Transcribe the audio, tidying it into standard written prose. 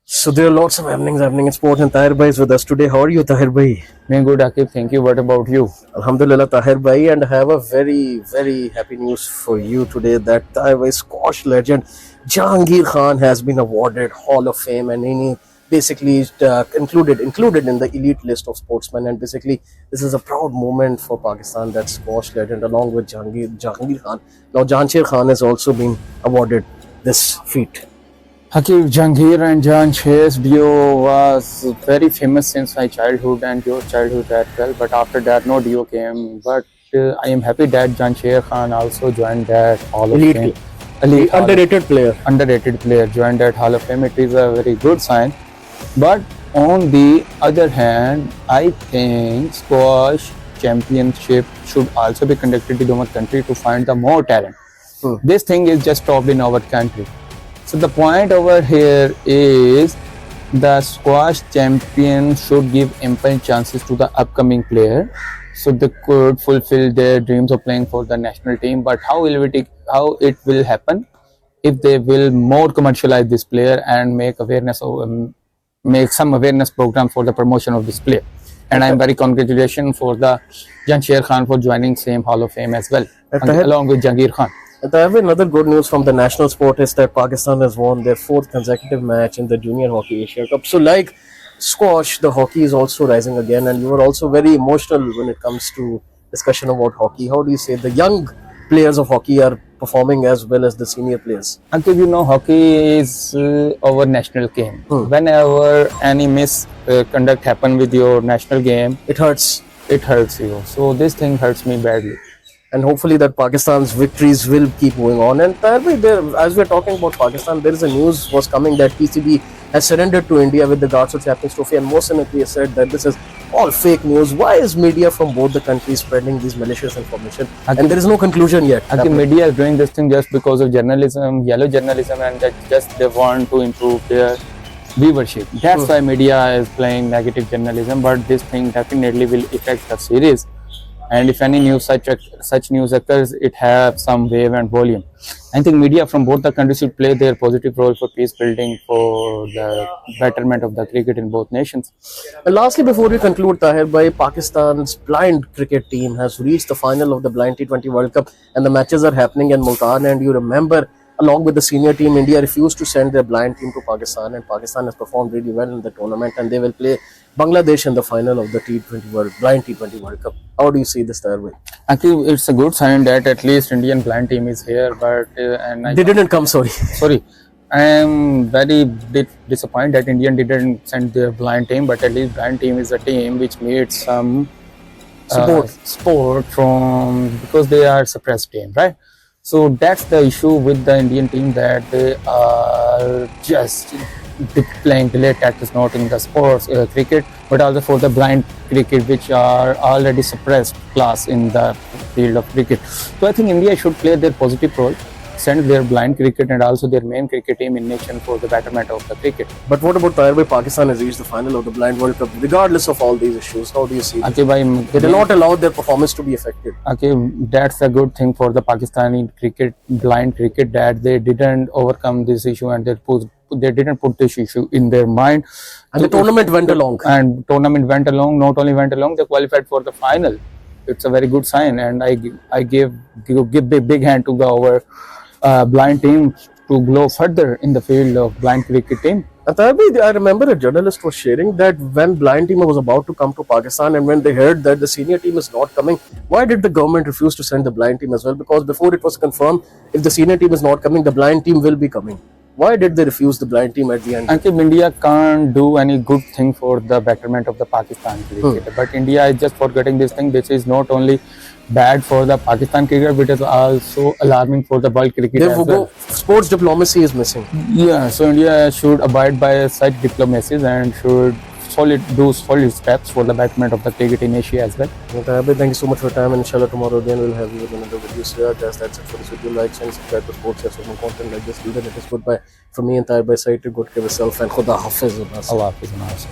So there are lots of happening in sports, and Tahir Bhai is with us today. How are you, Tahir Bhai? Me good, Akib. Thank you. What about you? Alhamdulillah, Tahir Bhai, and I have a very happy news for you today that Tahir Bhai squash legend Jahangir Khan has been awarded Hall of Fame, and he basically is included in the elite list of sportsmen. And basically, this is a proud moment for Pakistan that squash legend, along with Jahangir Khan. Now, Jahangir Khan has also been awarded this feat. Akib, Jahangir and Jamshed's duo was very famous since my childhood and your childhood as well. But after that, no duo came. But I am happy that Jamshed Khan also joined that Hall of Elite, Fame. Underrated player joined that Hall of Fame. It is a very good sign. But on the other hand, I think squash championship should also be conducted in our country to find the more talent. This thing is just stopped in our country. So the point over here is the squash champion should give ample chances to the upcoming player, so they could fulfill their dreams of playing for the national team. But how it will happen if they will more commercialize this player and make make some awareness program for the promotion of this player. And I'm very congratulations for the Jamshed Khan for joining same Hall of Fame as well, along with Jahangir Khan. I have another good news from the national sport is that Pakistan has won their 4th consecutive match in the Junior Hockey Asia Cup. So like squash, the hockey is also rising again, and you were also very emotional when it comes to discussion about hockey. How do you say the young players of hockey are performing as well as the senior players? Until you know, hockey is our national game. Whenever any misconduct happen with your national game, It hurts. it hurts you. So this thing hurts me badly. And hopefully that Pakistan's victories will keep going on. And Tahir, there, as we're talking about Pakistan, there is a news was coming that PCB has surrendered to India with the Guards of Champions Trophy, and Mohsen Naqvi has said that this is all fake news. Why is media from both the countries spreading these malicious information? And there is no conclusion yet. I think media is doing this thing just because of journalism, yellow journalism, and that just they want to improve their viewership. That's why media is playing negative journalism. But this thing definitely will affect the series. And if any news such news occurs, it has some wave and volume. I think media from both the countries should play their positive role for peace building, for the betterment of the cricket in both nations. And lastly, before we conclude, Tahir Bhai, Pakistan's blind cricket team has reached the final of the Blind T20 World Cup, and the matches are happening in Multan. And you remember, along with the senior team, India refused to send their blind team to Pakistan, and Pakistan has performed really well in the tournament, and they will play Bangladesh in the final of the Blind T20 World Cup. How do you see this, Tahir Bhai? Actually, it's a good sign that at least Indian blind team is here, but They didn't come, sorry. Sorry, I am very disappointed that Indian didn't send their blind team, but at least blind team is a team which needs some support from, because they are suppressed team, right? So that's the issue with the Indian team, that they are just playing delayed tactics, not in the sports cricket, but also for the blind cricket, which are already suppressed class in the field of cricket. So I think India should play their positive role, send their blind cricket and also their main cricket team in nation for the betterment of the cricket. But what about Tahir Bhai? Pakistan has reached the final of the Blind World Cup, regardless of all these issues. How do you see it? They did not allow their performance to be affected. Okay, that's a good thing for the Pakistani cricket, blind cricket, that they didn't overcome this issue and they didn't put this issue in their mind. And the tournament went along. And tournament went along. Not only went along, they qualified for the final. It's a very good sign, and I give big hand to our blind team to grow further in the field of blind cricket team. I remember a journalist was sharing that when blind team was about to come to Pakistan, and when they heard that the senior team is not coming, why did the government refuse to send the blind team as well? Because before it was confirmed, if the senior team is not coming, the blind team will be coming. Why did they refuse the blind team at the end? I think India can't do any good thing for the betterment of the Pakistan cricket. But India is just forgetting this thing. This is not only bad for the Pakistan cricket, but it is also alarming for the world cricket as well. Sports diplomacy is missing. Yeah, so India should abide by such diplomacies and should do solid steps for the betterment of the cricket in Asia as well. Thank you so much for your time, and inshallah tomorrow again we'll have you with another video. So yeah, guys, that's it for this video. Like and subscribe to Sports Chess for more content like this. Till then, it is goodbye from me and Tahir Bhai. Side to good care of yourself, and Khuda Hafiz. Allah Hafiz.